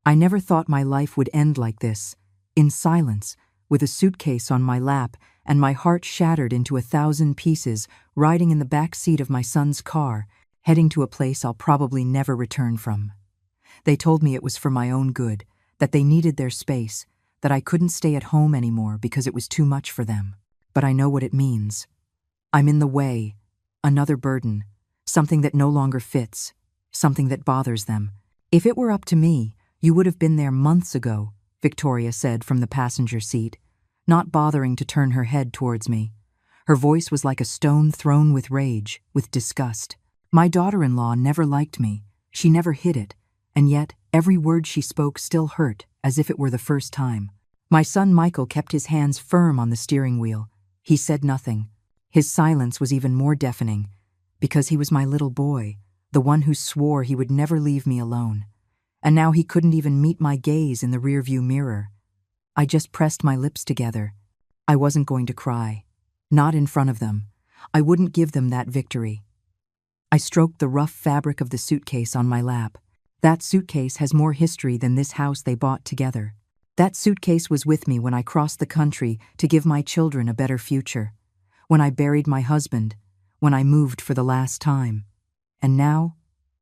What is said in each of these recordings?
I never thought my life would end like this, in silence, with a suitcase on my lap and my heart shattered into 1,000 pieces, riding in the back seat of my son's car, heading to a place I'll probably never return from. They told me it was for my own good, that they needed their space, that I couldn't stay at home anymore because it was too much for them. But I know what it means. I'm in the way, another burden, something that no longer fits, something that bothers them. If it were up to me, you would have been there months ago, Victoria said from the passenger seat, not bothering to turn her head towards me. Her voice was like a stone thrown with rage, with disgust. My daughter-in-law never liked me. She never hid it, and yet every word she spoke still hurt, as if it were the first time. My son Michael kept his hands firm on the steering wheel. He said nothing. His silence was even more deafening, because he was my little boy, the one who swore he would never leave me alone. And now he couldn't even meet my gaze in the rearview mirror. I just pressed my lips together. I wasn't going to cry. Not in front of them. I wouldn't give them that victory. I stroked the rough fabric of the suitcase on my lap. That suitcase has more history than this house they bought together. That suitcase was with me when I crossed the country to give my children a better future, when I buried my husband, when I moved for the last time. And now,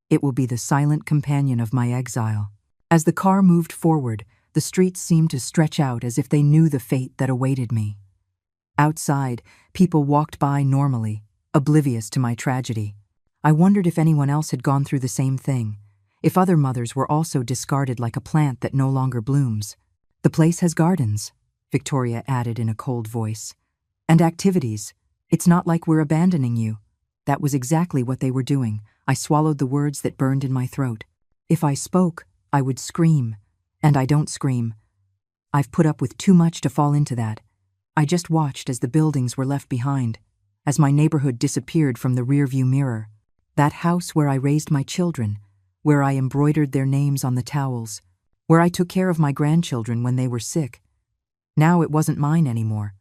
it will be the silent companion of my exile. As the car moved forward, the streets seemed to stretch out as if they knew the fate that awaited me. Outside, people walked by normally, oblivious to my tragedy. I wondered if anyone else had gone through the same thing, if other mothers were also discarded like a plant that no longer blooms. The place has gardens, Victoria added in a cold voice. And activities. It's not like we're abandoning you. That was exactly what they were doing. I swallowed the words that burned in my throat. If I spoke, I would scream. And I don't scream. I've put up with too much to fall into that. I just watched as the buildings were left behind, as my neighborhood disappeared from the rearview mirror. That house where I raised my children, where I embroidered their names on the towels, where I took care of my grandchildren when they were sick. Now it wasn't mine anymore.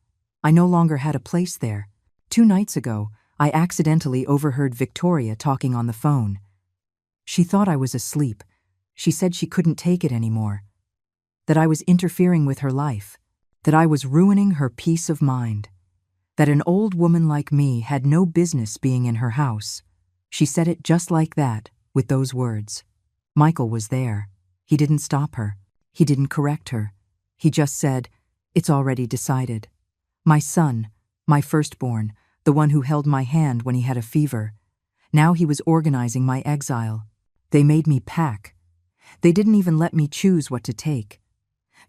I no longer had a place there. 2 nights ago, I accidentally overheard Victoria talking on the phone. She thought I was asleep. She said she couldn't take it anymore, that I was interfering with her life, that I was ruining her peace of mind, that an old woman like me had no business being in her house. She said it just like that, with those words. Michael was there. He didn't stop her. He didn't correct her. He just said, "It's already decided." My son, my firstborn, the one who held my hand when he had a fever. Now he was organizing my exile. They made me pack. They didn't even let me choose what to take.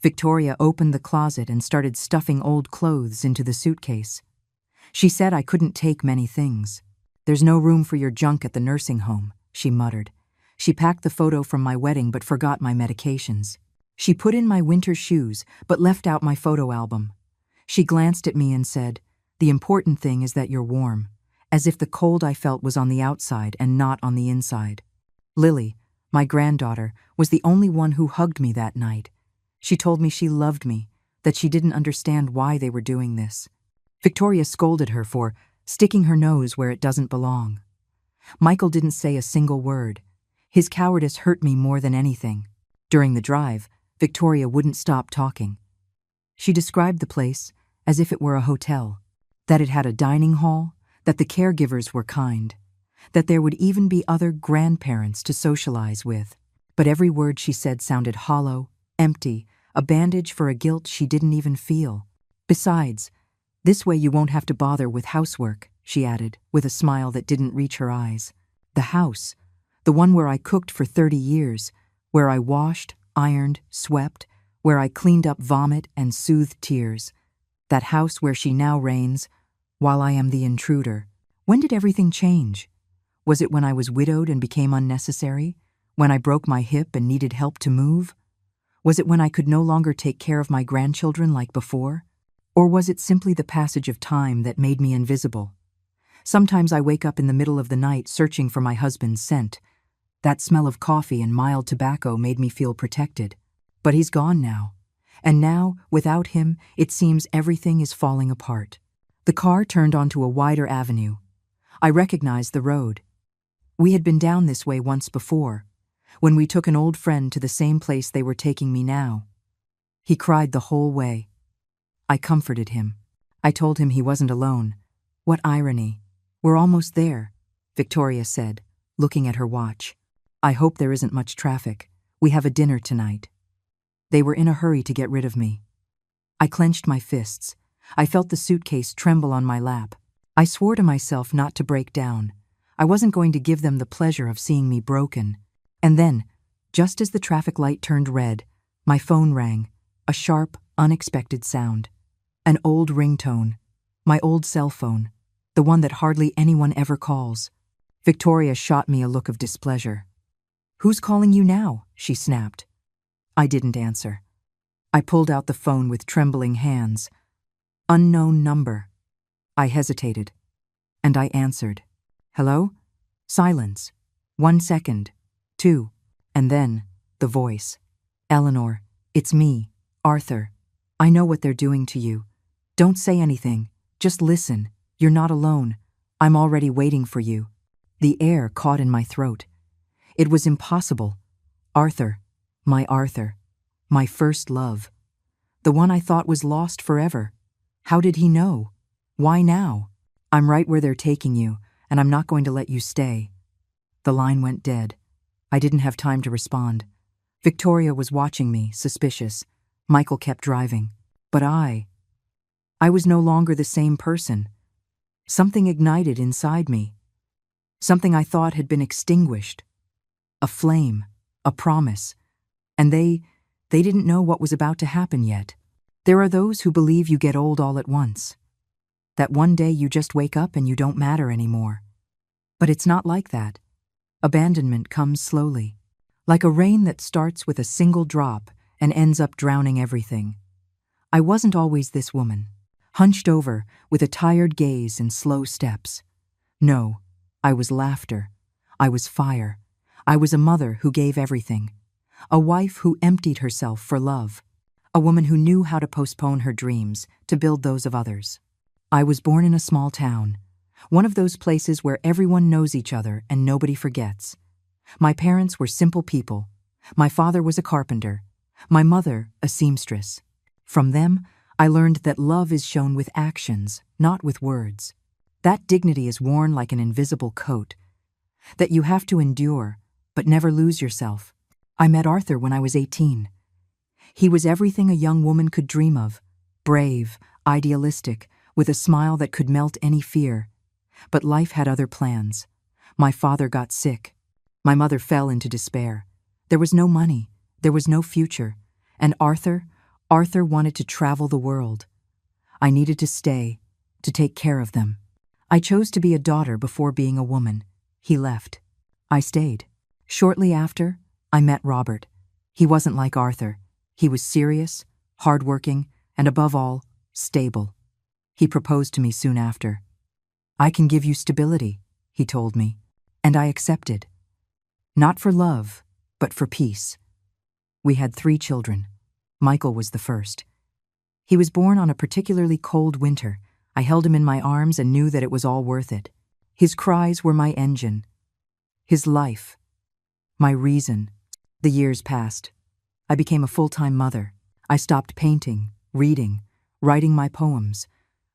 Victoria opened the closet and started stuffing old clothes into the suitcase. She said I couldn't take many things. "There's no room for your junk at the nursing home," she muttered. She packed the photo from my wedding but forgot my medications. She put in my winter shoes but left out my photo album. She glanced at me and said, "The important thing is that you're warm," as if the cold I felt was on the outside and not on the inside. Lily, my granddaughter, was the only one who hugged me that night. She told me she loved me, that she didn't understand why they were doing this. Victoria scolded her for sticking her nose where it doesn't belong. Michael didn't say a single word. His cowardice hurt me more than anything. During the drive, Victoria wouldn't stop talking. She described the place as if it were a hotel, that it had a dining hall, that the caregivers were kind, that there would even be other grandparents to socialize with. But every word she said sounded hollow, empty, a bandage for a guilt she didn't even feel. "Besides, this way you won't have to bother with housework," she added, with a smile that didn't reach her eyes. The house, the one where I cooked for 30 years, where I washed, ironed, swept, where I cleaned up vomit and soothed tears. That house where she now reigns, while I am the intruder. When did everything change? Was it when I was widowed and became unnecessary? When I broke my hip and needed help to move? Was it when I could no longer take care of my grandchildren like before? Or was it simply the passage of time that made me invisible? Sometimes I wake up in the middle of the night searching for my husband's scent. That smell of coffee and mild tobacco made me feel protected. But he's gone now. And now, without him, it seems everything is falling apart. The car turned onto a wider avenue. I recognized the road. We had been down this way once before. when we took an old friend to the same place they were taking me now. He cried the whole way. I comforted him. I told him he wasn't alone. What irony. We're almost there, Victoria said, looking at her watch. I hope there isn't much traffic. We have a dinner tonight. They were in a hurry to get rid of me. I clenched my fists. I felt the suitcase tremble on my lap. I swore to myself not to break down. I wasn't going to give them the pleasure of seeing me broken. And then, just as the traffic light turned red, my phone rang, a sharp, unexpected sound. An old ringtone. My old cell phone. The one that hardly anyone ever calls. Victoria shot me a look of displeasure. Who's calling you now? She snapped. I didn't answer. I pulled out the phone with trembling hands. Unknown number. I hesitated. And I answered. Hello? Silence. 1 second. 2. And then, the voice. Eleanor, it's me, Arthur. I know what they're doing to you. Don't say anything. Just listen. You're not alone. I'm already waiting for you. The air caught in my throat. It was impossible. Arthur, my first love. The one I thought was lost forever. How did he know? Why now? I'm right where they're taking you, and I'm not going to let you stay. The line went dead. I didn't have time to respond. Victoria was watching me, suspicious. Michael kept driving. But I was no longer the same person. Something ignited inside me. Something I thought had been extinguished. A flame, a promise. And they didn't know what was about to happen yet. There are those who believe you get old all at once. That one day you just wake up and you don't matter anymore. But it's not like that. Abandonment comes slowly, like a rain that starts with a single drop and ends up drowning everything. I wasn't always this woman, hunched over with a tired gaze and slow steps. No, I was laughter. I was fire. I was a mother who gave everything. A wife who emptied herself for love. A woman who knew how to postpone her dreams to build those of others. I was born in a small town, one of those places where everyone knows each other and nobody forgets. My parents were simple people. My father was a carpenter. My mother, a seamstress. From them, I learned that love is shown with actions, not with words. That dignity is worn like an invisible coat. That you have to endure, but never lose yourself. I met Arthur when I was 18. He was everything a young woman could dream of. Brave, idealistic, with a smile that could melt any fear. But life had other plans. My father got sick. My mother fell into despair. There was no money. There was no future. And Arthur wanted to travel the world. I needed to stay, to take care of them. I chose to be a daughter before being a woman. He left. I stayed. Shortly after, I met Robert. He wasn't like Arthur. He was serious, hardworking, and above all, stable. He proposed to me soon after. I can give you stability, he told me, and I accepted. Not for love, but for peace. We had 3 children. Michael was the first. He was born on a particularly cold winter. I held him in my arms and knew that it was all worth it. His cries were my engine. His life. My reason. The years passed. I became a full-time mother. I stopped painting, reading, writing my poems.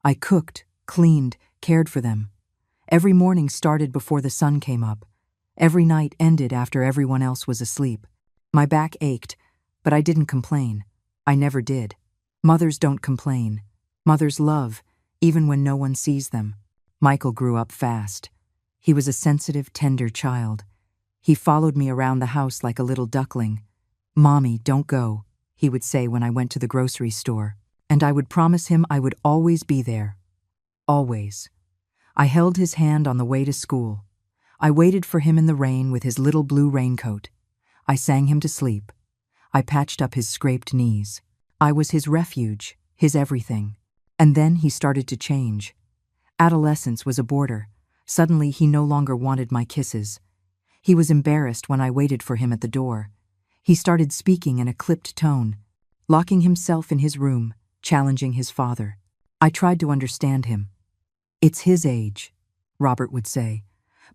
I cooked, cleaned, cared for them. Every morning started before the sun came up. Every night ended after everyone else was asleep. My back ached, but I didn't complain. I never did. Mothers don't complain. Mothers love, even when no one sees them. Michael grew up fast. He was a sensitive, tender child. He followed me around the house like a little duckling. "Mommy, don't go," he would say when I went to the grocery store. And I would promise him I would always be there. Always. I held his hand on the way to school. I waited for him in the rain with his little blue raincoat. I sang him to sleep. I patched up his scraped knees. I was his refuge, his everything. And then he started to change. Adolescence was a border. Suddenly he no longer wanted my kisses. He was embarrassed when I waited for him at the door. He started speaking in a clipped tone, locking himself in his room, challenging his father. I tried to understand him. "It's his age," Robert would say.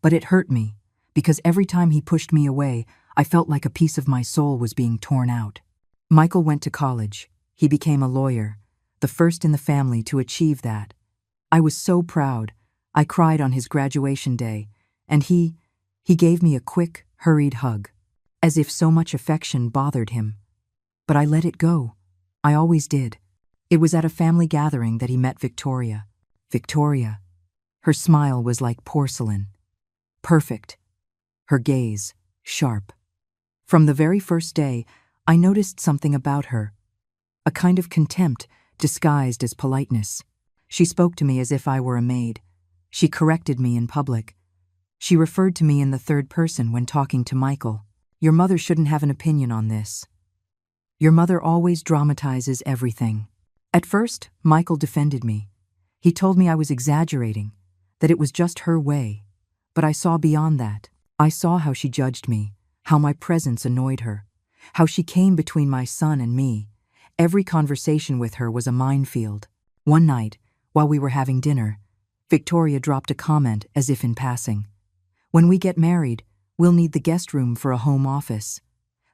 But it hurt me, because every time he pushed me away, I felt like a piece of my soul was being torn out. Michael went to college. He became a lawyer, the first in the family to achieve that. I was so proud. I cried on his graduation day, and he gave me a quick, hurried hug, as if so much affection bothered him. But I let it go. I always did. It was at a family gathering that he met Victoria. Victoria. Her smile was like porcelain. Perfect. Her gaze, sharp. From the very first day, I noticed something about her. A kind of contempt disguised as politeness. She spoke to me as if I were a maid. She corrected me in public. She referred to me in the third person when talking to Michael. Your mother shouldn't have an opinion on this. Your mother always dramatizes everything. At first, Michael defended me. He told me I was exaggerating, that it was just her way. But I saw beyond that. I saw how she judged me, how my presence annoyed her, how she came between my son and me. Every conversation with her was a minefield. One night, while we were having dinner, Victoria dropped a comment as if in passing. When we get married, we'll need the guest room for a home office.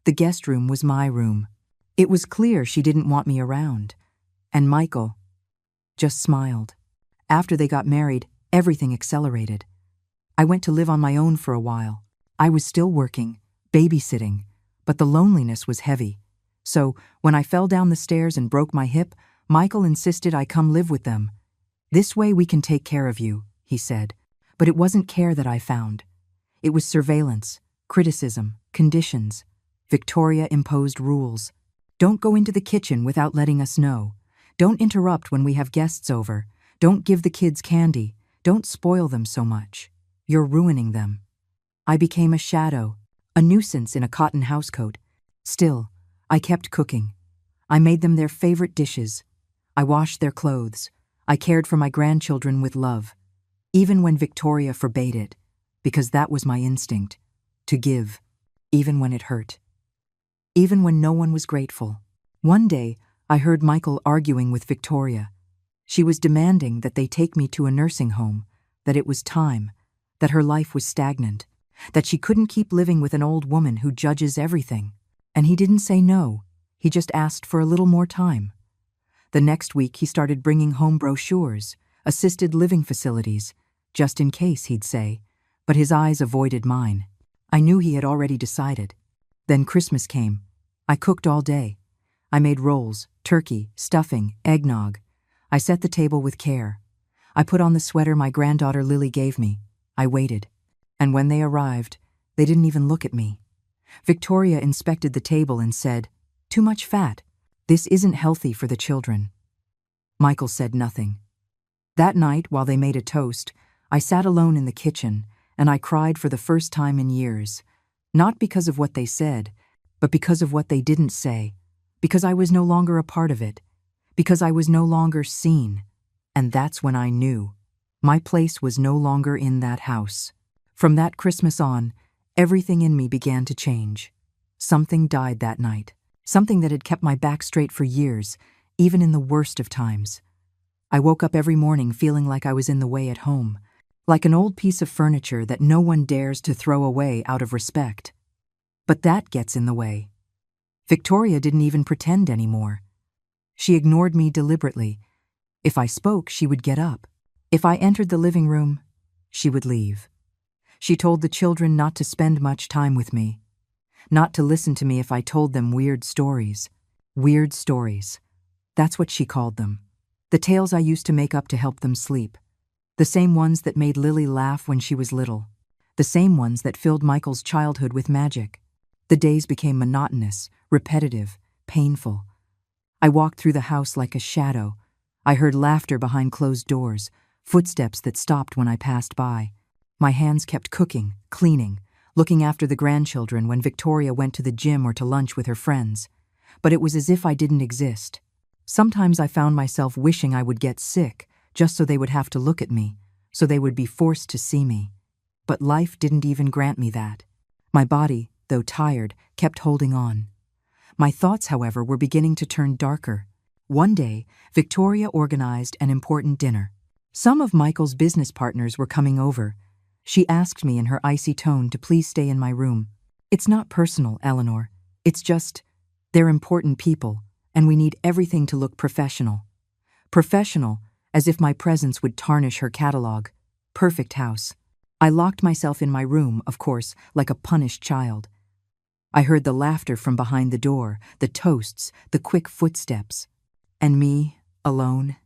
The guest room was my room. It was clear she didn't want me around. And Michael just smiled. After they got married, everything accelerated. I went to live on my own for a while. I was still working, babysitting, but the loneliness was heavy. So, when I fell down the stairs and broke my hip, Michael insisted I come live with them. This way we can take care of you, he said. But it wasn't care that I found. It was surveillance, criticism, conditions. Victoria imposed rules. Don't go into the kitchen without letting us know. Don't interrupt when we have guests over. Don't give the kids candy. Don't spoil them so much. You're ruining them. I became a shadow, a nuisance in a cotton housecoat. Still, I kept cooking. I made them their favorite dishes. I washed their clothes. I cared for my grandchildren with love, even when Victoria forbade it, because that was my instinct, to give, even when it hurt. Even when no one was grateful. One day, I heard Michael arguing with Victoria. She was demanding that they take me to a nursing home, that it was time, that her life was stagnant, that she couldn't keep living with an old woman who judges everything. And he didn't say no, he just asked for a little more time. The next week he started bringing home brochures, assisted living facilities, just in case, he'd say, but his eyes avoided mine. I knew he had already decided. Then Christmas came. I cooked all day. I made rolls, turkey, stuffing, eggnog. I set the table with care. I put on the sweater my granddaughter Lily gave me. I waited. And when they arrived, they didn't even look at me. Victoria inspected the table and said, "Too much fat. This isn't healthy for the children." Michael said nothing. That night, while they made a toast, I sat alone in the kitchen, and I cried for the first time in years. Not because of what they said, but because of what they didn't say, because I was no longer a part of it, because I was no longer seen. And that's when I knew. My place was no longer in that house. From that Christmas on, everything in me began to change. Something died that night, something that had kept my back straight for years, even in the worst of times. I woke up every morning feeling like I was in the way at home, like an old piece of furniture that no one dares to throw away out of respect. But that gets in the way. Victoria didn't even pretend anymore. She ignored me deliberately. If I spoke, she would get up. If I entered the living room, she would leave. She told the children not to spend much time with me, not to listen to me if I told them weird stories. Weird stories. That's what she called them. The tales I used to make up to help them sleep. The same ones that made Lily laugh when she was little. The same ones that filled Michael's childhood with magic. The days became monotonous, repetitive, painful. I walked through the house like a shadow. I heard laughter behind closed doors, footsteps that stopped when I passed by. My hands kept cooking, cleaning, looking after the grandchildren when Victoria went to the gym or to lunch with her friends. But it was as if I didn't exist. Sometimes I found myself wishing I would get sick, just so they would have to look at me, so they would be forced to see me. But life didn't even grant me that. My body, though tired, kept holding on. My thoughts, however, were beginning to turn darker. One day, Victoria organized an important dinner. Some of Michael's business partners were coming over. She asked me in her icy tone to please stay in my room. It's not personal, Eleanor. It's just, they're important people, and we need everything to look professional. Professional, as if my presence would tarnish her catalog. Perfect house. I locked myself in my room, of course, like a punished child. I heard the laughter from behind the door, the toasts, the quick footsteps. And me, alone,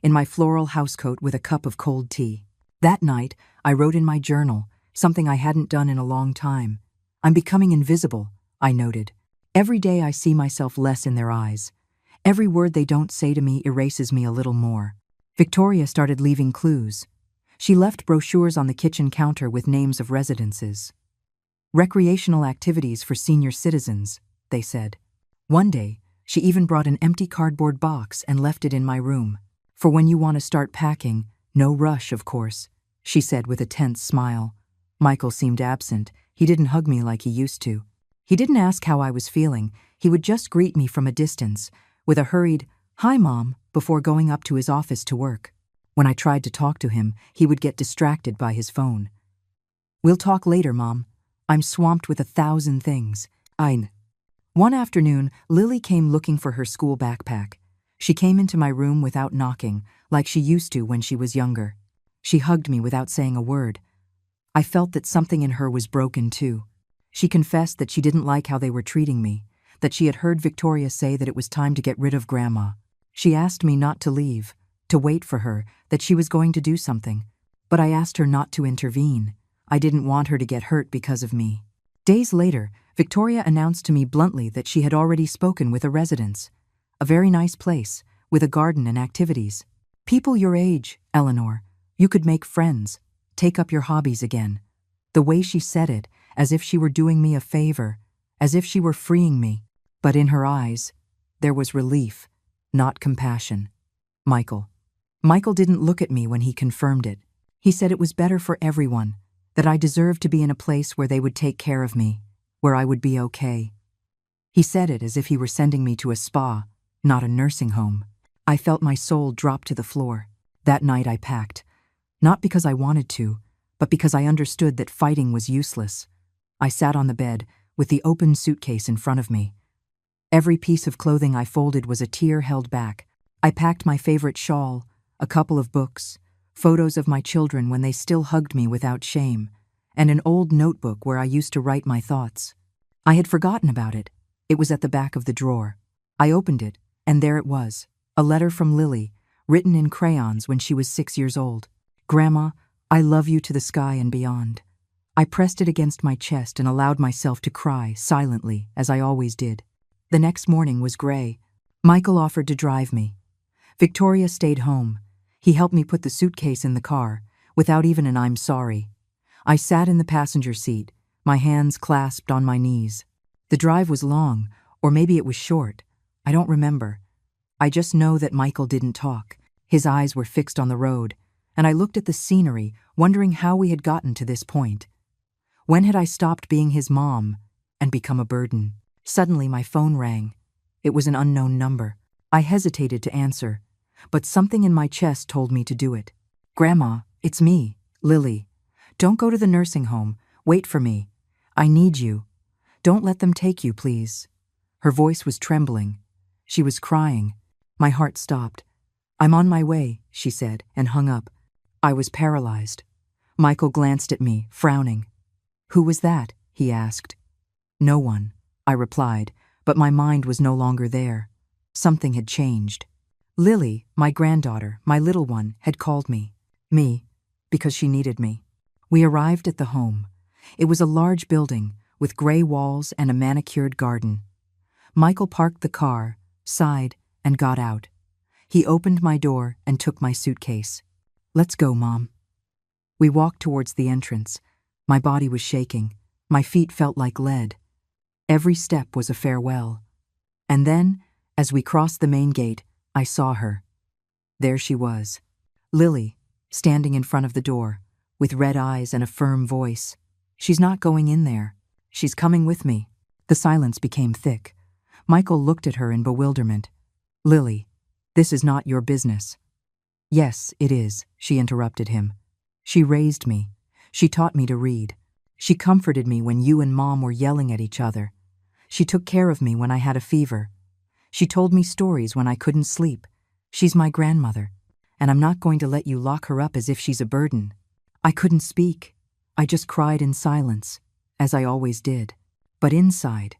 in my floral housecoat with a cup of cold tea. That night, I wrote in my journal, something I hadn't done in a long time. I'm becoming invisible, I noted. Every day I see myself less in their eyes. Every word they don't say to me erases me a little more. Victoria started leaving clues. She left brochures on the kitchen counter with names of residences. Recreational activities for senior citizens, they said. One day, she even brought an empty cardboard box and left it in my room. For when you want to start packing, no rush, of course, she said with a tense smile. Michael seemed absent. He didn't hug me like he used to. He didn't ask how I was feeling. He would just greet me from a distance, with a hurried, "Hi, Mom," before going up to his office to work. When I tried to talk to him, he would get distracted by his phone. "We'll talk later, Mom. I'm swamped with 1,000 things." One afternoon, Lily came looking for her school backpack. She came into my room without knocking, like she used to when she was younger. She hugged me without saying a word. I felt that something in her was broken too. She confessed that she didn't like how they were treating me, that she had heard Victoria say that it was time to get rid of Grandma. She asked me not to leave, to wait for her, that she was going to do something. But I asked her not to intervene. I didn't want her to get hurt because of me. Days later, Victoria announced to me bluntly that she had already spoken with a residence. A very nice place, with a garden and activities. "People your age, Eleanor. You could make friends, take up your hobbies again." The way she said it, as if she were doing me a favor, as if she were freeing me. But in her eyes, there was relief, not compassion. Michael didn't look at me when he confirmed it. He said it was better for everyone, that I deserved to be in a place where they would take care of me, where I would be okay. He said it as if he were sending me to a spa, not a nursing home. I felt my soul drop to the floor. That night I packed, not because I wanted to, but because I understood that fighting was useless. I sat on the bed, with the open suitcase in front of me. Every piece of clothing I folded was a tear held back. I packed my favorite shawl, a couple of books, photos of my children when they still hugged me without shame, and an old notebook where I used to write my thoughts. I had forgotten about it. It was at the back of the drawer. I opened it, and there it was, a letter from Lily, written in crayons when she was 6 years old. "Grandma, I love you to the sky and beyond." I pressed it against my chest and allowed myself to cry silently, as I always did. The next morning was gray. Michael offered to drive me. Victoria stayed home. He helped me put the suitcase in the car, without even an "I'm sorry." I sat in the passenger seat, my hands clasped on my knees. The drive was long, or maybe it was short. I don't remember. I just know that Michael didn't talk. His eyes were fixed on the road, and I looked at the scenery, wondering how we had gotten to this point. When had I stopped being his mom and become a burden? Suddenly my phone rang. It was an unknown number. I hesitated to answer, but something in my chest told me to do it. "Grandma, it's me, Lily. Don't go to the nursing home. Wait for me. I need you. Don't let them take you, please." Her voice was trembling. She was crying. My heart stopped. "I'm on my way," she said, and hung up. I was paralyzed. Michael glanced at me, frowning. "Who was that?" he asked. "No one," I replied, but my mind was no longer there. Something had changed. Lily, my granddaughter, my little one, had called me. Because she needed me. We arrived at the home. It was a large building, with gray walls and a manicured garden. Michael parked the car, sighed, and got out. He opened my door and took my suitcase. "Let's go, Mom." We walked towards the entrance. My body was shaking. My feet felt like lead. Every step was a farewell. And then, as we crossed the main gate, I saw her. There she was, Lily, standing in front of the door, with red eyes and a firm voice. "She's not going in there. She's coming with me." The silence became thick. Michael looked at her in bewilderment. "Lily, this is not your business." "Yes, it is," she interrupted him. "She raised me. She taught me to read. She comforted me when you and Mom were yelling at each other. She took care of me when I had a fever. She told me stories when I couldn't sleep. She's my grandmother, and I'm not going to let you lock her up as if she's a burden." I couldn't speak. I just cried in silence, as I always did. But inside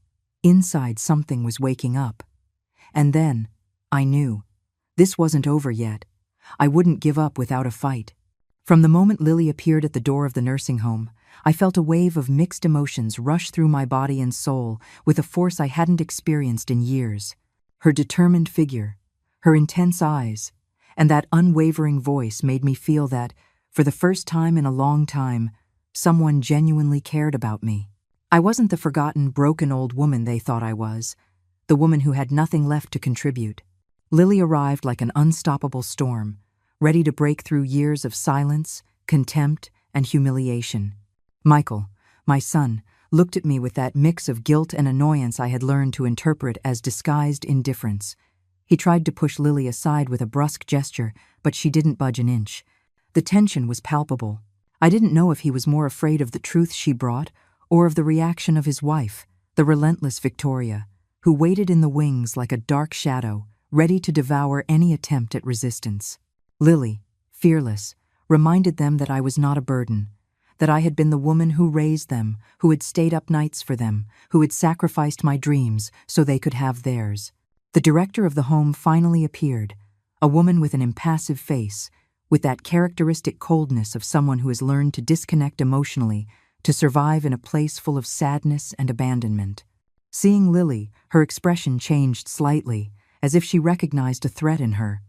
something was waking up. And then, I knew. This wasn't over yet. I wouldn't give up without a fight. From the moment Lily appeared at the door of the nursing home, I felt a wave of mixed emotions rush through my body and soul with a force I hadn't experienced in years. Her determined figure, her intense eyes, and that unwavering voice made me feel that, for the first time in a long time, someone genuinely cared about me. I wasn't the forgotten, broken old woman they thought I was, the woman who had nothing left to contribute. Lily arrived like an unstoppable storm, ready to break through years of silence, contempt, and humiliation. Michael, my son, looked at me with that mix of guilt and annoyance I had learned to interpret as disguised indifference. He tried to push Lily aside with a brusque gesture, but she didn't budge an inch. The tension was palpable. I didn't know if he was more afraid of the truth she brought or of the reaction of his wife, the relentless Victoria, who waited in the wings like a dark shadow, ready to devour any attempt at resistance. Lily, fearless, reminded them that I was not a burden, that I had been the woman who raised them, who had stayed up nights for them, who had sacrificed my dreams so they could have theirs. The director of the home finally appeared, a woman with an impassive face, with that characteristic coldness of someone who has learned to disconnect emotionally to survive in a place full of sadness and abandonment. Seeing Lily, her expression changed slightly, as if she recognized a threat in her.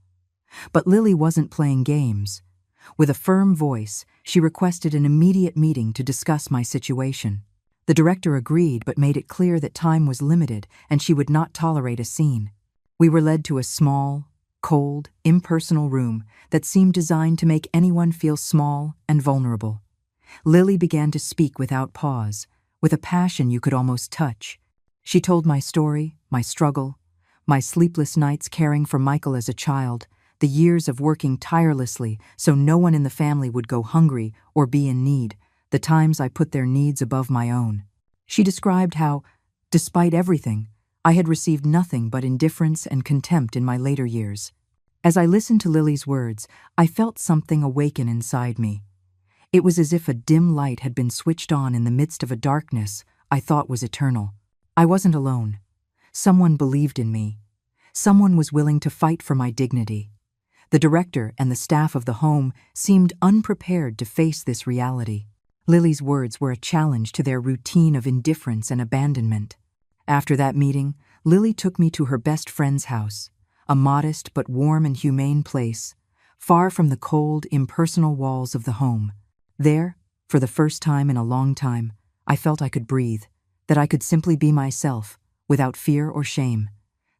But Lily wasn't playing games. With a firm voice, she requested an immediate meeting to discuss my situation. The director agreed but made it clear that time was limited and she would not tolerate a scene. We were led to a small, cold, impersonal room that seemed designed to make anyone feel small and vulnerable. Lily began to speak without pause, with a passion you could almost touch. She told my story, my struggle, my sleepless nights caring for Michael as a child, the years of working tirelessly so no one in the family would go hungry or be in need, the times I put their needs above my own. She described how, despite everything, I had received nothing but indifference and contempt in my later years. As I listened to Lily's words, I felt something awaken inside me. It was as if a dim light had been switched on in the midst of a darkness I thought was eternal. I wasn't alone. Someone believed in me. Someone was willing to fight for my dignity. The director and the staff of the home seemed unprepared to face this reality. Lily's words were a challenge to their routine of indifference and abandonment. After that meeting, Lily took me to her best friend's house, a modest but warm and humane place, far from the cold, impersonal walls of the home. There, for the first time in a long time, I felt I could breathe, that I could simply be myself, without fear or shame.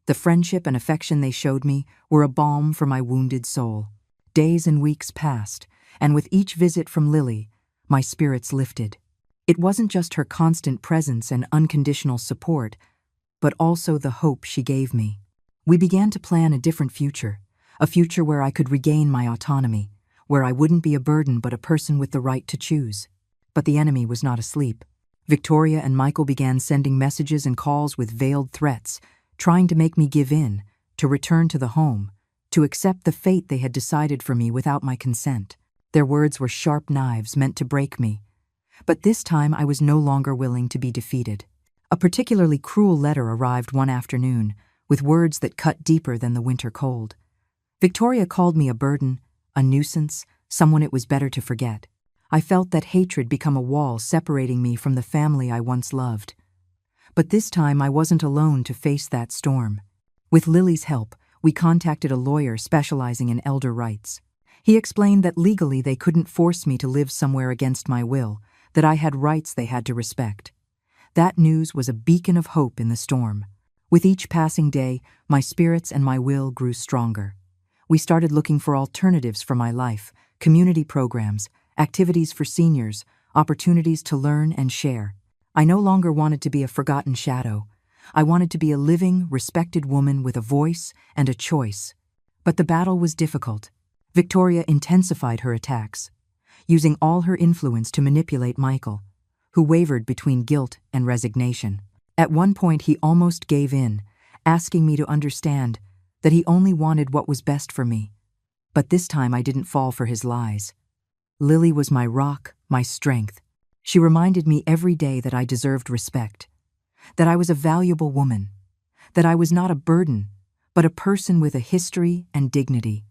The friendship and affection they showed me were a balm for my wounded soul. Days and weeks passed, and with each visit from Lily, my spirits lifted. It wasn't just her constant presence and unconditional support, but also the hope she gave me. We began to plan a different future, a future where I could regain my autonomy, where I wouldn't be a burden but a person with the right to choose. But the enemy was not asleep. Victoria and Michael began sending messages and calls with veiled threats, trying to make me give in, to return to the home, to accept the fate they had decided for me without my consent. Their words were sharp knives meant to break me. But this time I was no longer willing to be defeated. A particularly cruel letter arrived one afternoon, with words that cut deeper than the winter cold. Victoria called me a burden, a nuisance, someone it was better to forget. I felt that hatred become a wall separating me from the family I once loved. But this time I wasn't alone to face that storm. With Lily's help, we contacted a lawyer specializing in elder rights. He explained that legally they couldn't force me to live somewhere against my will, that I had rights they had to respect. That news was a beacon of hope in the storm. With each passing day, my spirits and my will grew stronger. We started looking for alternatives for my life, community programs, activities for seniors, opportunities to learn and share. I no longer wanted to be a forgotten shadow. I wanted to be a living, respected woman with a voice and a choice. But the battle was difficult. Victoria intensified her attacks, using all her influence to manipulate Michael. who wavered between guilt and resignation. At one point, he almost gave in, asking me to understand that he only wanted what was best for me. But this time I didn't fall for his lies. Lily was my rock, my strength. She reminded me every day that I deserved respect, that I was a valuable woman, that I was not a burden, but a person with a history and dignity.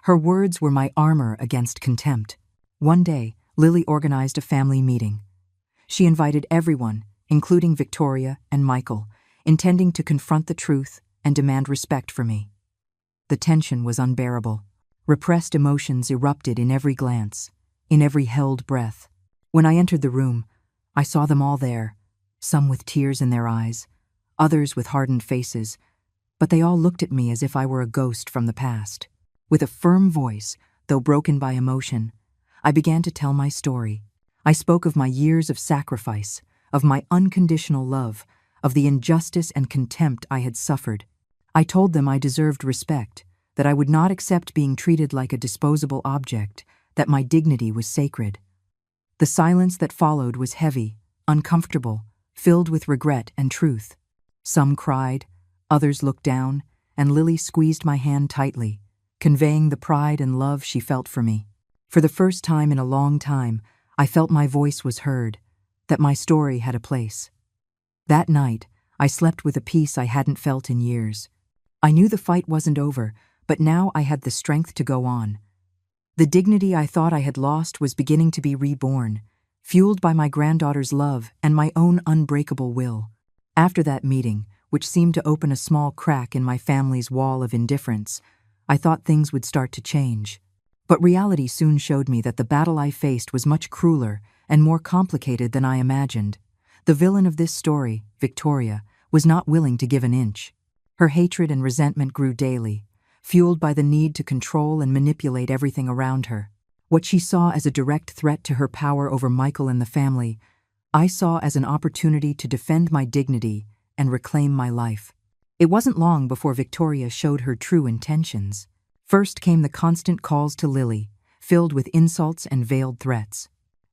Her words were my armor against contempt. One day, Lily organized a family meeting. She invited everyone, including Victoria and Michael, intending to confront the truth and demand respect for me. The tension was unbearable. Repressed emotions erupted in every glance, in every held breath. When I entered the room, I saw them all there, some with tears in their eyes, others with hardened faces, but they all looked at me as if I were a ghost from the past. With a firm voice, though broken by emotion, I began to tell my story. I spoke of my years of sacrifice, of my unconditional love, of the injustice and contempt I had suffered. I told them I deserved respect, that I would not accept being treated like a disposable object, that my dignity was sacred. The silence that followed was heavy, uncomfortable, filled with regret and truth. Some cried, others looked down, and Lily squeezed my hand tightly, conveying the pride and love she felt for me. For the first time in a long time, I felt my voice was heard, that my story had a place. That night, I slept with a peace I hadn't felt in years. I knew the fight wasn't over, but now I had the strength to go on. The dignity I thought I had lost was beginning to be reborn, fueled by my granddaughter's love and my own unbreakable will. After that meeting, which seemed to open a small crack in my family's wall of indifference, I thought things would start to change. But reality soon showed me that the battle I faced was much crueler and more complicated than I imagined. The villain of this story, Victoria, was not willing to give an inch. Her hatred and resentment grew daily, fueled by the need to control and manipulate everything around her. What she saw as a direct threat to her power over Michael and the family, I saw as an opportunity to defend my dignity and reclaim my life. It wasn't long before Victoria showed her true intentions. First came the constant calls to Lily, filled with insults and veiled threats.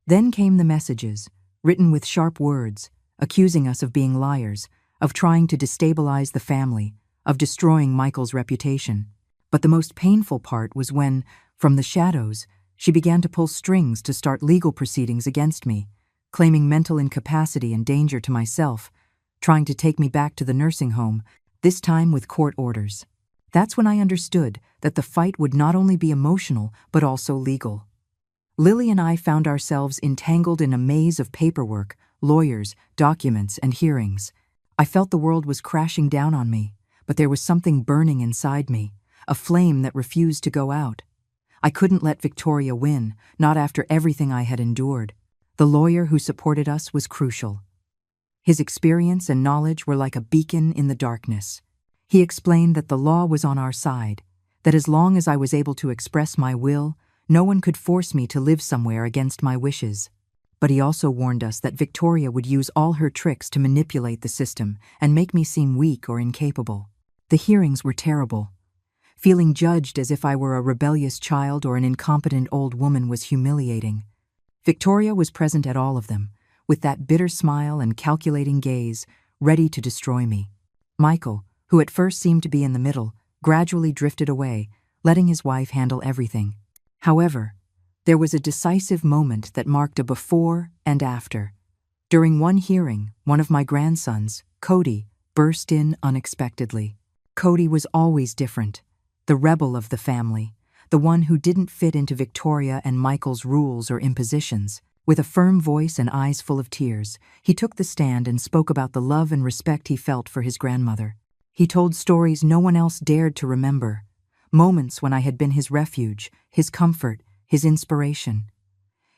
Then came the messages, written with sharp words, accusing us of being liars, of trying to destabilize the family, of destroying Michael's reputation. But the most painful part was when, from the shadows, she began to pull strings to start legal proceedings against me, claiming mental incapacity and danger to myself, trying to take me back to the nursing home, this time with court orders. That's when I understood that the fight would not only be emotional, but also legal. Lily and I found ourselves entangled in a maze of paperwork, lawyers, documents, and hearings. I felt the world was crashing down on me, but there was something burning inside me, a flame that refused to go out. I couldn't let Victoria win, not after everything I had endured. The lawyer who supported us was crucial. His experience and knowledge were like a beacon in the darkness. He explained that the law was on our side, that as long as I was able to express my will, no one could force me to live somewhere against my wishes. But he also warned us that Victoria would use all her tricks to manipulate the system and make me seem weak or incapable. The hearings were terrible. Feeling judged as if I were a rebellious child or an incompetent old woman was humiliating. Victoria was present at all of them, with that bitter smile and calculating gaze, ready to destroy me. Michael, who at first seemed to be in the middle, gradually drifted away, letting his wife handle everything. However, there was a decisive moment that marked a before and after. During one hearing, one of my grandsons, Cody, burst in unexpectedly. Cody was always different, the rebel of the family, the one who didn't fit into Victoria and Michael's rules or impositions. With a firm voice and eyes full of tears, he took the stand and spoke about the love and respect he felt for his grandmother. He told stories no one else dared to remember, moments when I had been his refuge, his comfort, his inspiration.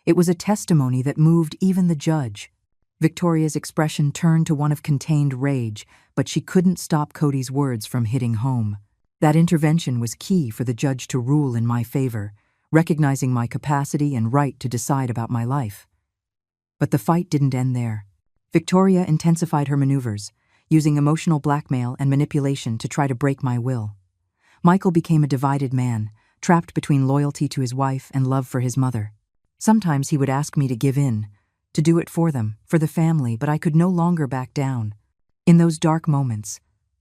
It was a testimony that moved even the judge. Victoria's expression turned to one of contained rage, but she couldn't stop Cody's words from hitting home. That intervention was key for the judge to rule in my favor, recognizing my capacity and right to decide about my life. But the fight didn't end there. Victoria intensified her maneuvers, using emotional blackmail and manipulation to try to break my will. Michael became a divided man, trapped between loyalty to his wife and love for his mother. Sometimes he would ask me to give in, to do it for them, for the family, but I could no longer back down. In those dark moments,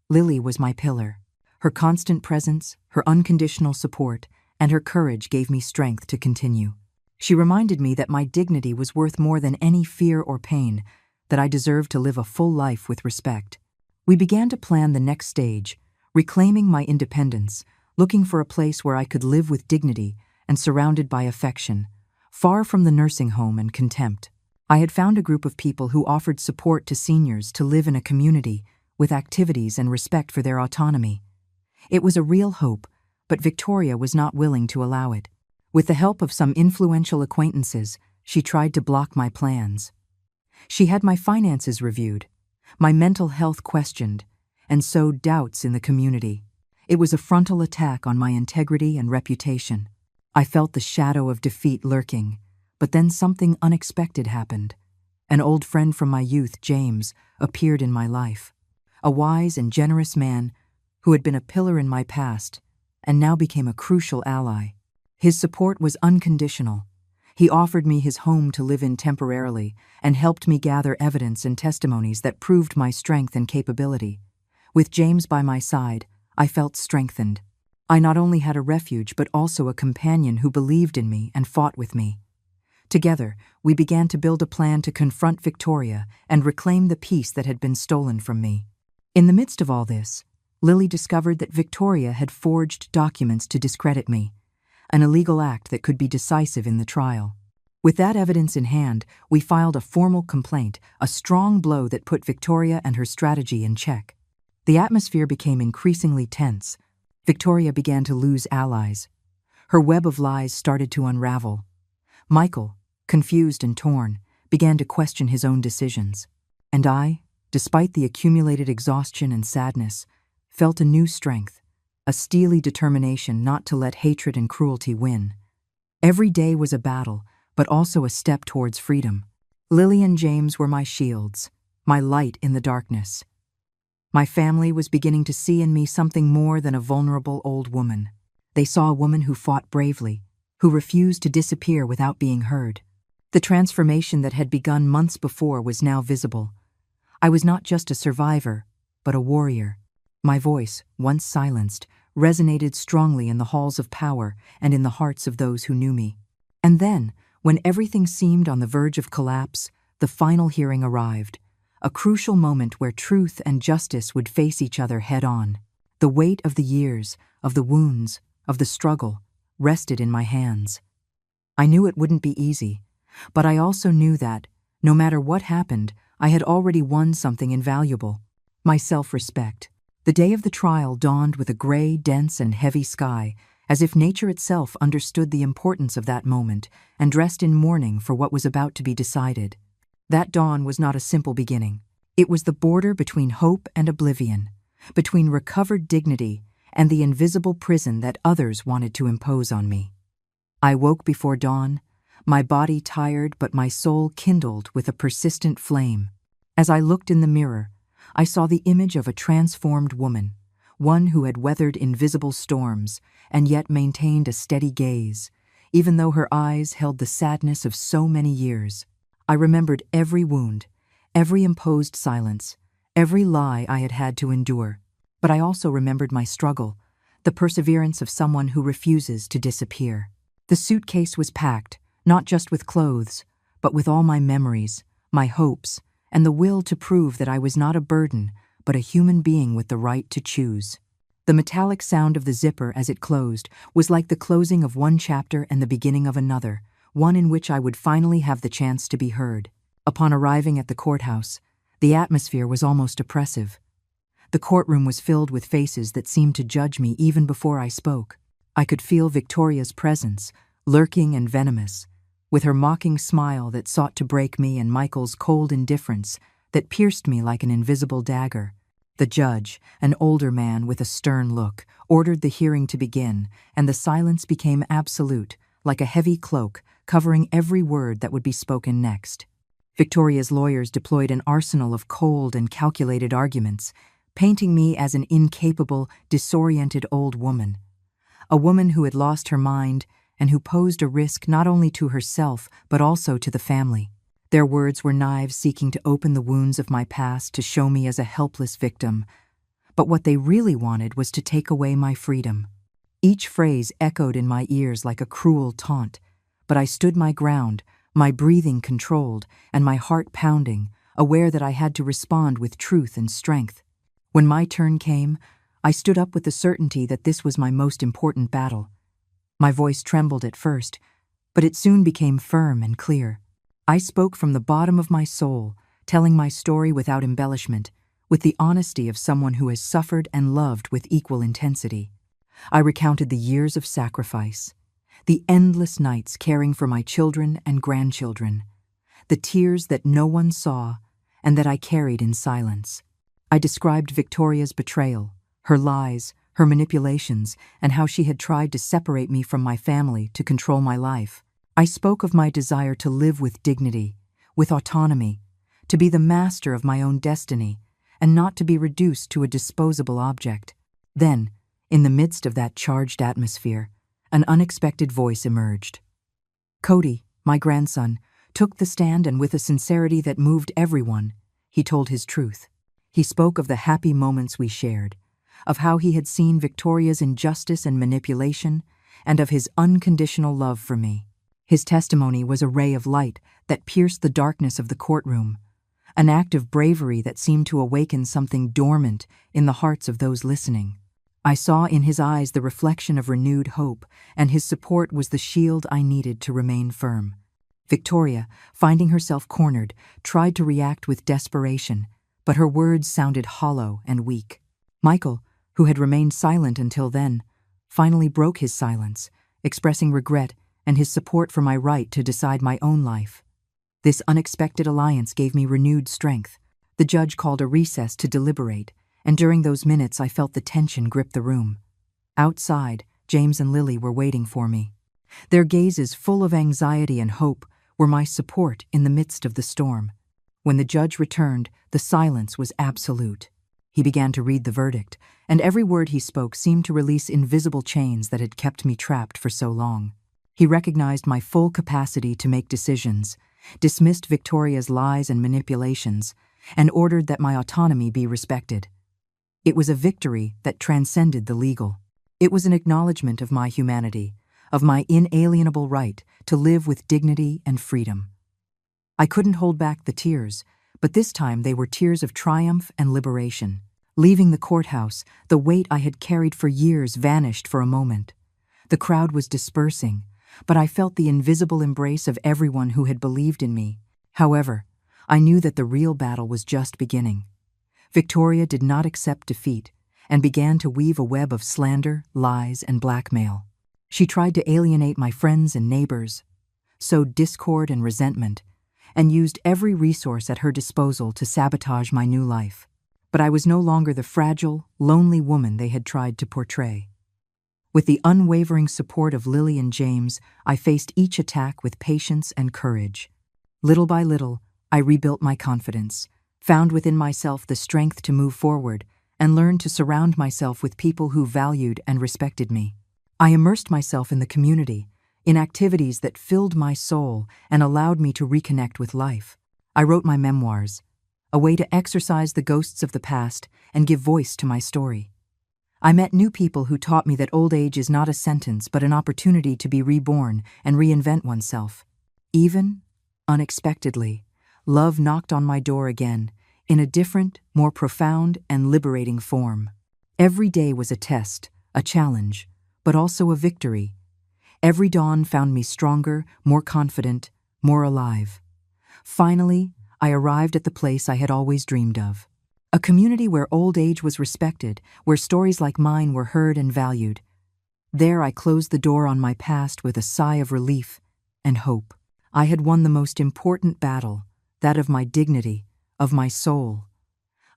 Lily was my pillar. Her constant presence, her unconditional support, and her courage gave me strength to continue. She reminded me that my dignity was worth more than any fear or pain, that I deserved to live a full life with respect. We began to plan the next stage, reclaiming my independence, looking for a place where I could live with dignity and surrounded by affection, far from the nursing home and contempt. I had found a group of people who offered support to seniors to live in a community with activities and respect for their autonomy. It was a real hope, but Victoria was not willing to allow it. With the help of some influential acquaintances, she tried to block my plans. She had my finances reviewed, my mental health questioned, and sowed doubts in the community. It was a frontal attack on my integrity and reputation. I felt the shadow of defeat lurking, but then something unexpected happened. An old friend from my youth, James, appeared in my life. A wise and generous man who had been a pillar in my past and now became a crucial ally. His support was unconditional. He offered me his home to live in temporarily and helped me gather evidence and testimonies that proved my strength and capability. With James by my side, I felt strengthened. I not only had a refuge but also a companion who believed in me and fought with me. Together, we began to build a plan to confront Victoria and reclaim the peace that had been stolen from me. In the midst of all this, Lily discovered that Victoria had forged documents to discredit me, an illegal act that could be decisive in the trial. With that evidence in hand, we filed a formal complaint, a strong blow that put Victoria and her strategy in check. The atmosphere became increasingly tense. Victoria began to lose allies. Her web of lies started to unravel. Michael, confused and torn, began to question his own decisions. And I, despite the accumulated exhaustion and sadness, felt a new strength, a steely determination not to let hatred and cruelty win. Every day was a battle, but also a step towards freedom. Lily and James were my shields, my light in the darkness. My family was beginning to see in me something more than a vulnerable old woman. They saw a woman who fought bravely, who refused to disappear without being heard. The transformation that had begun months before was now visible. I was not just a survivor, but a warrior. My voice, once silenced, resonated strongly in the halls of power and in the hearts of those who knew me. And then, when everything seemed on the verge of collapse, the final hearing arrived, a crucial moment where truth and justice would face each other head-on. The weight of the years, of the wounds, of the struggle, rested in my hands. I knew it wouldn't be easy, but I also knew that, no matter what happened, I had already won something invaluable: my self-respect. The day of the trial dawned with a gray, dense, and heavy sky, as if nature itself understood the importance of that moment and dressed in mourning for what was about to be decided. That dawn was not a simple beginning. It was the border between hope and oblivion, between recovered dignity and the invisible prison that others wanted to impose on me. I woke before dawn, my body tired but my soul kindled with a persistent flame. As I looked in the mirror, I saw the image of a transformed woman, one who had weathered invisible storms and yet maintained a steady gaze, even though her eyes held the sadness of so many years. I remembered every wound, every imposed silence, every lie I had had to endure. But I also remembered my struggle, the perseverance of someone who refuses to disappear. The suitcase was packed, not just with clothes, but with all my memories, my hopes, and the will to prove that I was not a burden, but a human being with the right to choose. The metallic sound of the zipper as it closed was like the closing of one chapter and the beginning of another, one in which I would finally have the chance to be heard. Upon arriving at the courthouse, the atmosphere was almost oppressive. The courtroom was filled with faces that seemed to judge me even before I spoke. I could feel Victoria's presence, lurking and venomous, with her mocking smile that sought to break me and Michael's cold indifference that pierced me like an invisible dagger. The judge, an older man with a stern look, ordered the hearing to begin, and the silence became absolute, like a heavy cloak covering every word that would be spoken next. Victoria's lawyers deployed an arsenal of cold and calculated arguments, painting me as an incapable, disoriented old woman. A woman who had lost her mind and who posed a risk not only to herself but also to the family. Their words were knives seeking to open the wounds of my past to show me as a helpless victim. But what they really wanted was to take away my freedom. Each phrase echoed in my ears like a cruel taunt, but I stood my ground, my breathing controlled, and my heart pounding, aware that I had to respond with truth and strength. When my turn came, I stood up with the certainty that this was my most important battle. My voice trembled at first, but it soon became firm and clear. I spoke from the bottom of my soul, telling my story without embellishment, with the honesty of someone who has suffered and loved with equal intensity. I recounted the years of sacrifice, the endless nights caring for my children and grandchildren, the tears that no one saw and that I carried in silence. I described Victoria's betrayal, her lies, her manipulations, and how she had tried to separate me from my family to control my life. I spoke of my desire to live with dignity, with autonomy, to be the master of my own destiny, and not to be reduced to a disposable object. Then, in the midst of that charged atmosphere, an unexpected voice emerged. Cody, my grandson, took the stand, and with a sincerity that moved everyone, he told his truth. He spoke of the happy moments we shared, of how he had seen Victoria's injustice and manipulation, and of his unconditional love for me. His testimony was a ray of light that pierced the darkness of the courtroom, an act of bravery that seemed to awaken something dormant in the hearts of those listening. I saw in his eyes the reflection of renewed hope, and his support was the shield I needed to remain firm. Victoria, finding herself cornered, tried to react with desperation, but her words sounded hollow and weak. Michael, who had remained silent until then, finally broke his silence, expressing regret and his support for my right to decide my own life. This unexpected alliance gave me renewed strength. The judge called a recess to deliberate, and during those minutes I felt the tension grip the room. Outside, James and Lily were waiting for me. Their gazes, full of anxiety and hope, were my support in the midst of the storm. When the judge returned, the silence was absolute. He began to read the verdict, and every word he spoke seemed to release invisible chains that had kept me trapped for so long. He recognized my full capacity to make decisions, dismissed Victoria's lies and manipulations, and ordered that my autonomy be respected. It was a victory that transcended the legal. It was an acknowledgement of my humanity, of my inalienable right to live with dignity and freedom. I couldn't hold back the tears, but this time they were tears of triumph and liberation. Leaving the courthouse, the weight I had carried for years vanished for a moment. The crowd was dispersing, but I felt the invisible embrace of everyone who had believed in me. However, I knew that the real battle was just beginning. Victoria did not accept defeat and began to weave a web of slander, lies, and blackmail. She tried to alienate my friends and neighbors, sowed discord and resentment, and used every resource at her disposal to sabotage my new life. But I was no longer the fragile, lonely woman they had tried to portray. With the unwavering support of Lily and James, I faced each attack with patience and courage. Little by little, I rebuilt my confidence, found within myself the strength to move forward, and learned to surround myself with people who valued and respected me. I immersed myself in the community, in activities that filled my soul and allowed me to reconnect with life. I wrote my memoirs, a way to exorcise the ghosts of the past and give voice to my story. I met new people who taught me that old age is not a sentence but an opportunity to be reborn and reinvent oneself. Even, unexpectedly, love knocked on my door again, in a different, more profound and liberating form. Every day was a test, a challenge, but also a victory. Every dawn found me stronger, more confident, more alive. Finally, I arrived at the place I had always dreamed of. A community where old age was respected, where stories like mine were heard and valued. There I closed the door on my past with a sigh of relief and hope. I had won the most important battle, that of my dignity, of my soul.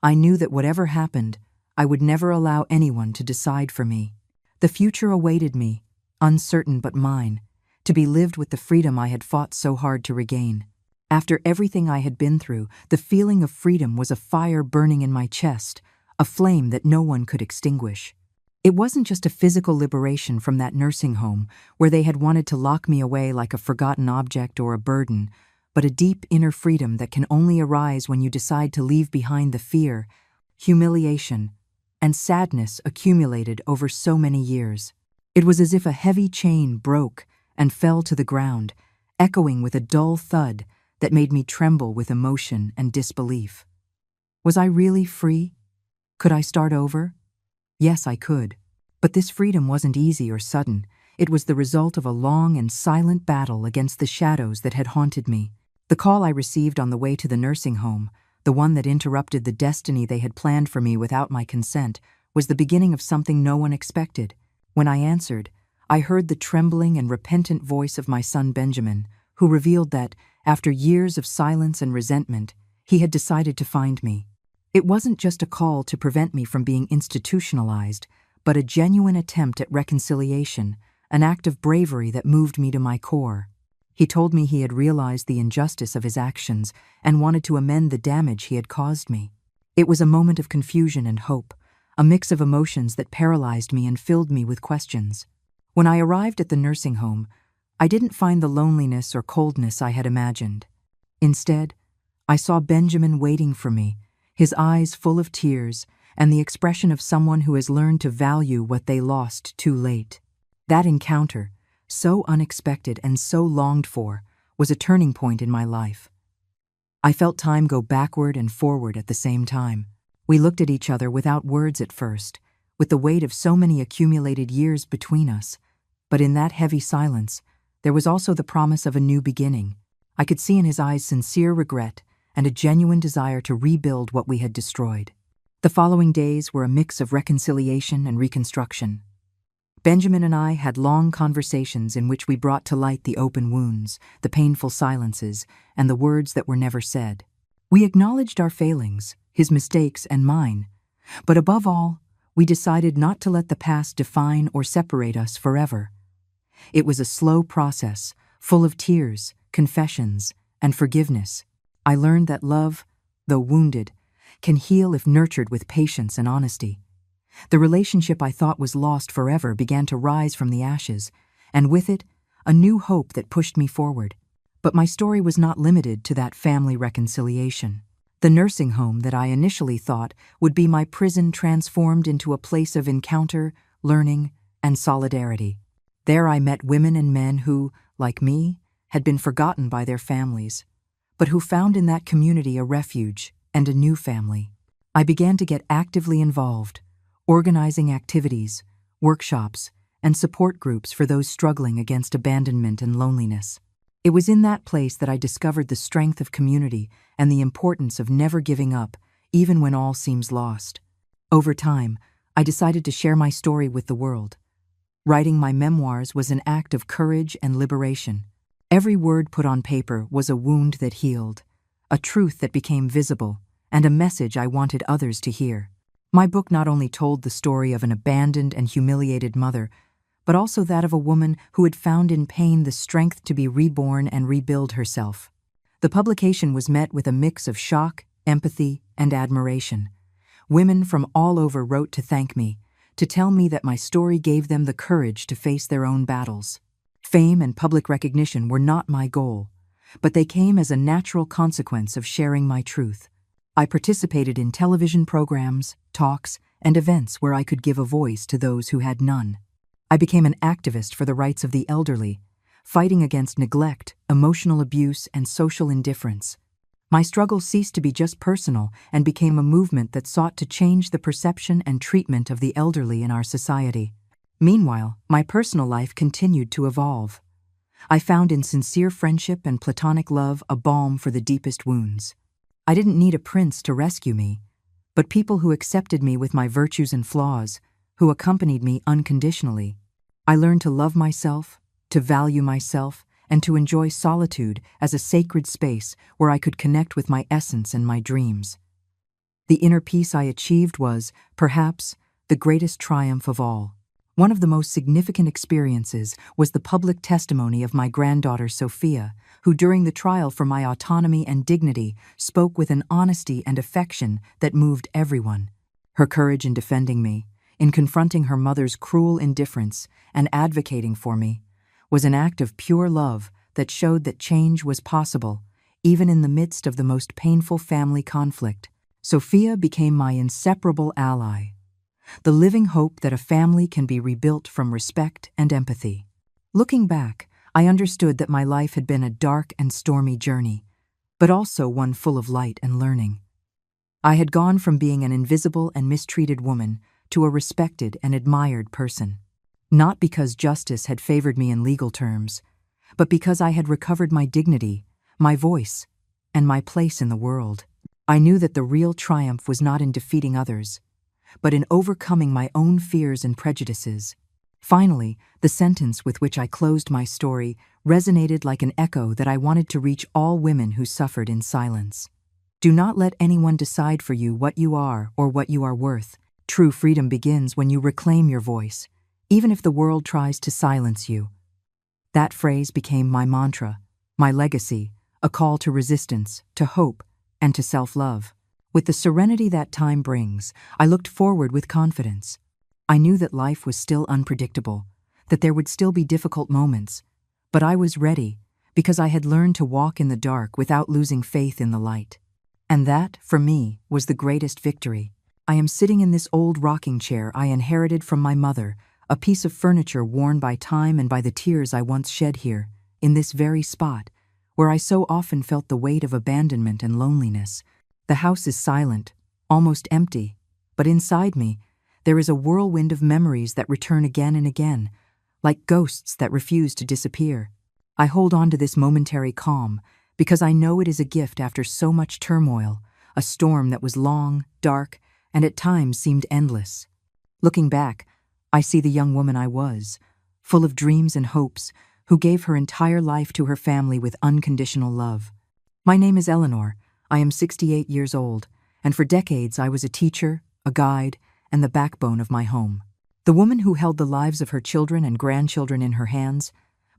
I knew that whatever happened, I would never allow anyone to decide for me. The future awaited me, uncertain but mine, to be lived with the freedom I had fought so hard to regain. After everything I had been through, the feeling of freedom was a fire burning in my chest, a flame that no one could extinguish. It wasn't just a physical liberation from that nursing home where they had wanted to lock me away like a forgotten object or a burden, but a deep inner freedom that can only arise when you decide to leave behind the fear, humiliation, and sadness accumulated over so many years. It was as if a heavy chain broke and fell to the ground, echoing with a dull thud that made me tremble with emotion and disbelief. Was I really free? Could I start over? Yes, I could. But this freedom wasn't easy or sudden. It was the result of a long and silent battle against the shadows that had haunted me. The call I received on the way to the nursing home, the one that interrupted the destiny they had planned for me without my consent, was the beginning of something no one expected. When I answered, I heard the trembling and repentant voice of my son Benjamin, who revealed that, after years of silence and resentment, he had decided to find me. It wasn't just a call to prevent me from being institutionalized, but a genuine attempt at reconciliation, an act of bravery that moved me to my core. He told me he had realized the injustice of his actions and wanted to amend the damage he had caused me. It was a moment of confusion and hope, a mix of emotions that paralyzed me and filled me with questions. When I arrived at the nursing home, I didn't find the loneliness or coldness I had imagined. Instead, I saw Benjamin waiting for me, his eyes full of tears and the expression of someone who has learned to value what they lost too late. That encounter, so unexpected and so longed for, was a turning point in my life. I felt time go backward and forward at the same time. We looked at each other without words at first, with the weight of so many accumulated years between us. But in that heavy silence, there was also the promise of a new beginning. I could see in his eyes sincere regret and a genuine desire to rebuild what we had destroyed. The following days were a mix of reconciliation and reconstruction. Benjamin and I had long conversations in which we brought to light the open wounds, the painful silences, and the words that were never said. We acknowledged our failings, his mistakes and mine, but above all, we decided not to let the past define or separate us forever. It was a slow process, full of tears, confessions, and forgiveness. I learned that love, though wounded, can heal if nurtured with patience and honesty. The relationship I thought was lost forever began to rise from the ashes, and with it, a new hope that pushed me forward. But my story was not limited to that family reconciliation. The nursing home that I initially thought would be my prison transformed into a place of encounter, learning, and solidarity. There I met women and men who, like me, had been forgotten by their families, but who found in that community a refuge and a new family. I began to get actively involved, organizing activities, workshops, and support groups for those struggling against abandonment and loneliness. It was in that place that I discovered the strength of community and the importance of never giving up, even when all seems lost. Over time, I decided to share my story with the world. Writing my memoirs was an act of courage and liberation. Every word put on paper was a wound that healed, a truth that became visible, and a message I wanted others to hear. My book not only told the story of an abandoned and humiliated mother, but also that of a woman who had found in pain the strength to be reborn and rebuild herself. The publication was met with a mix of shock, empathy, and admiration. Women from all over wrote to thank me, to tell me that my story gave them the courage to face their own battles. Fame and public recognition were not my goal, but they came as a natural consequence of sharing my truth. I participated in television programs, talks, and events where I could give a voice to those who had none. I became an activist for the rights of the elderly, fighting against neglect, emotional abuse, and social indifference. My struggle ceased to be just personal and became a movement that sought to change the perception and treatment of the elderly in our society. Meanwhile, my personal life continued to evolve. I found in sincere friendship and platonic love a balm for the deepest wounds. I didn't need a prince to rescue me, but people who accepted me with my virtues and flaws, who accompanied me unconditionally. I learned to love myself, to value myself, and to enjoy solitude as a sacred space where I could connect with my essence and my dreams. The inner peace I achieved was, perhaps, the greatest triumph of all. One of the most significant experiences was the public testimony of my granddaughter Sophia, who during the trial for my autonomy and dignity spoke with an honesty and affection that moved everyone. Her courage in defending me, in confronting her mother's cruel indifference and advocating for me, was an act of pure love that showed that change was possible even in the midst of the most painful family conflict. Sophia became my inseparable ally, the living hope that a family can be rebuilt from respect and empathy. Looking back, I understood that my life had been a dark and stormy journey, but also one full of light and learning. I had gone from being an invisible and mistreated woman to a respected and admired person, not because justice had favored me in legal terms, but because I had recovered my dignity, my voice, and my place in the world. I knew that the real triumph was not in defeating others, but in overcoming my own fears and prejudices. Finally, the sentence with which I closed my story resonated like an echo that I wanted to reach all women who suffered in silence. Do not let anyone decide for you what you are or what you are worth. True freedom begins when you reclaim your voice, even if the world tries to silence you. That phrase became my mantra, my legacy, a call to resistance, to hope, and to self-love. With the serenity that time brings, I looked forward with confidence. I knew that life was still unpredictable, that there would still be difficult moments, but I was ready because I had learned to walk in the dark without losing faith in the light. And that, for me, was the greatest victory. I am sitting in this old rocking chair I inherited from my mother, a piece of furniture worn by time and by the tears I once shed here, in this very spot, where I so often felt the weight of abandonment and loneliness. The house is silent, almost empty, but inside me, there is a whirlwind of memories that return again and again, like ghosts that refuse to disappear. I hold on to this momentary calm because I know it is a gift after so much turmoil, a storm that was long, dark, and at times seemed endless. Looking back, I see the young woman I was, full of dreams and hopes, who gave her entire life to her family with unconditional love. My name is Eleanor. I am 68 years old, and for decades I was a teacher, a guide, and the backbone of my home. The woman who held the lives of her children and grandchildren in her hands,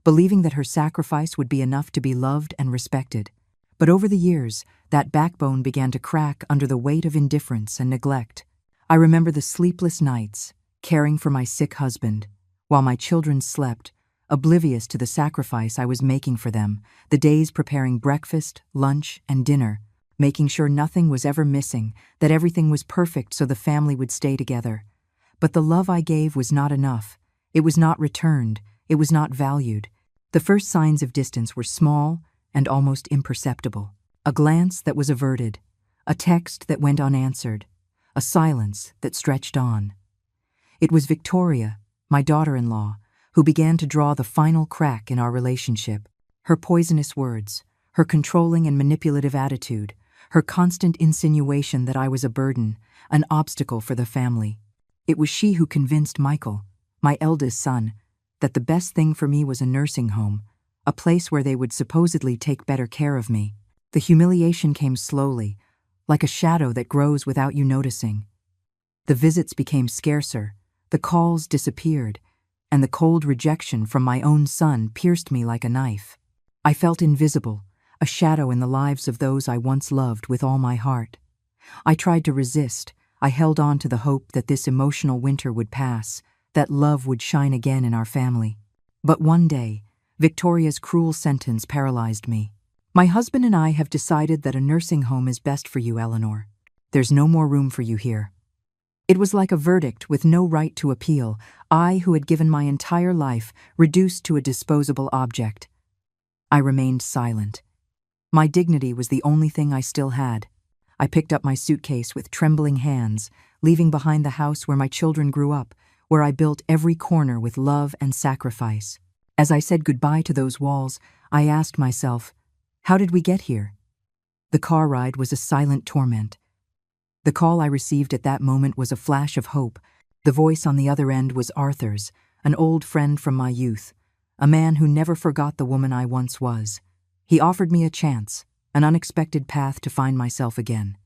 believing that her sacrifice would be enough to be loved and respected. But over the years, that backbone began to crack under the weight of indifference and neglect. I remember the sleepless nights, caring for my sick husband, while my children slept, oblivious to the sacrifice I was making for them, the days preparing breakfast, lunch, and dinner, making sure nothing was ever missing, that everything was perfect so the family would stay together. But the love I gave was not enough. It was not returned. It was not valued. The first signs of distance were small and almost imperceptible. A glance that was averted, a text that went unanswered, a silence that stretched on. It was Victoria, my daughter-in-law, who began to draw the final crack in our relationship. Her poisonous words, her controlling and manipulative attitude, her constant insinuation that I was a burden, an obstacle for the family. It was she who convinced Michael, my eldest son, that the best thing for me was a nursing home, a place where they would supposedly take better care of me. The humiliation came slowly, like a shadow that grows without you noticing. The visits became scarcer, the calls disappeared, and the cold rejection from my own son pierced me like a knife. I felt invisible, a shadow in the lives of those I once loved with all my heart. I tried to resist. I held on to the hope that this emotional winter would pass, that love would shine again in our family. But one day, Victoria's cruel sentence paralyzed me. My husband and I have decided that a nursing home is best for you, Eleanor. There's no more room for you here. It was like a verdict with no right to appeal, I who had given my entire life reduced to a disposable object. I remained silent. My dignity was the only thing I still had. I picked up my suitcase with trembling hands, leaving behind the house where my children grew up, where I built every corner with love and sacrifice. As I said goodbye to those walls, I asked myself, how did we get here? The car ride was a silent torment. The call I received at that moment was a flash of hope. The voice on the other end was Arthur's, an old friend from my youth, a man who never forgot the woman I once was. He offered me a chance, an unexpected path to find myself again.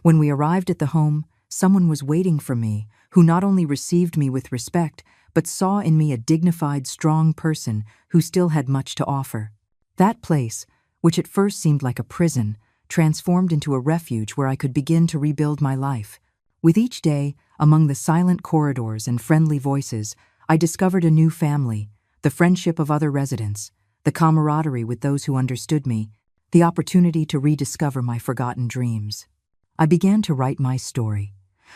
When we arrived at the home, someone was waiting for me, who not only received me with respect, but saw in me a dignified, strong person who still had much to offer. That place, which at first seemed like a prison, transformed into a refuge where I could begin to rebuild my life. With each day, among the silent corridors and friendly voices, I discovered a new family, the friendship of other residents, the camaraderie with those who understood me, the opportunity to rediscover my forgotten dreams. I began to write my story,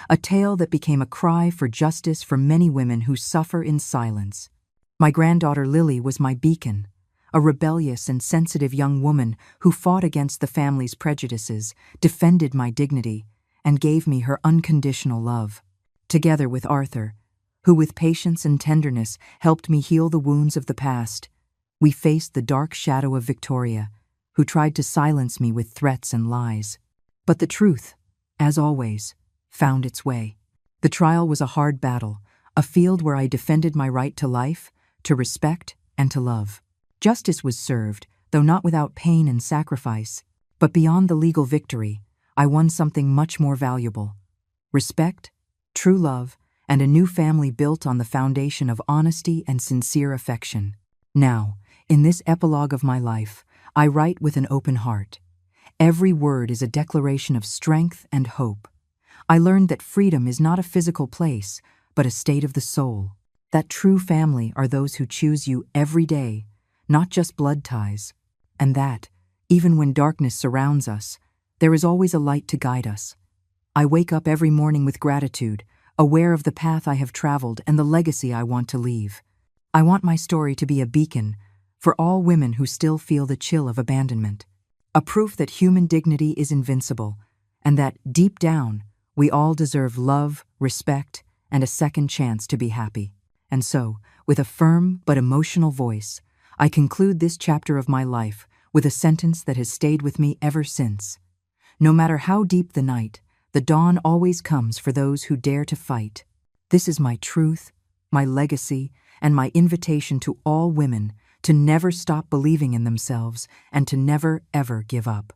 a tale that became a cry for justice for many women who suffer in silence. My granddaughter Lily was my beacon, a rebellious and sensitive young woman who fought against the family's prejudices, defended my dignity, and gave me her unconditional love. Together with Arthur, who with patience and tenderness helped me heal the wounds of the past, we faced the dark shadow of Victoria, who tried to silence me with threats and lies. But the truth, as always, found its way. The trial was a hard battle, a field where I defended my right to life, to respect, and to love. Justice was served, though not without pain and sacrifice. But beyond the legal victory, I won something much more valuable: respect, true love, and a new family built on the foundation of honesty and sincere affection. Now, in this epilogue of my life, I write with an open heart. Every word is a declaration of strength and hope. I learned that freedom is not a physical place, but a state of the soul. That true family are those who choose you every day, not just blood ties. And that, even when darkness surrounds us, there is always a light to guide us. I wake up every morning with gratitude, aware of the path I have traveled and the legacy I want to leave. I want my story to be a beacon for all women who still feel the chill of abandonment. A proof that human dignity is invincible, and that, deep down, we all deserve love, respect, and a second chance to be happy. And so, with a firm but emotional voice, I conclude this chapter of my life with a sentence that has stayed with me ever since. No matter how deep the night, the dawn always comes for those who dare to fight. This is my truth, my legacy, and my invitation to all women to never stop believing in themselves and to never, ever give up.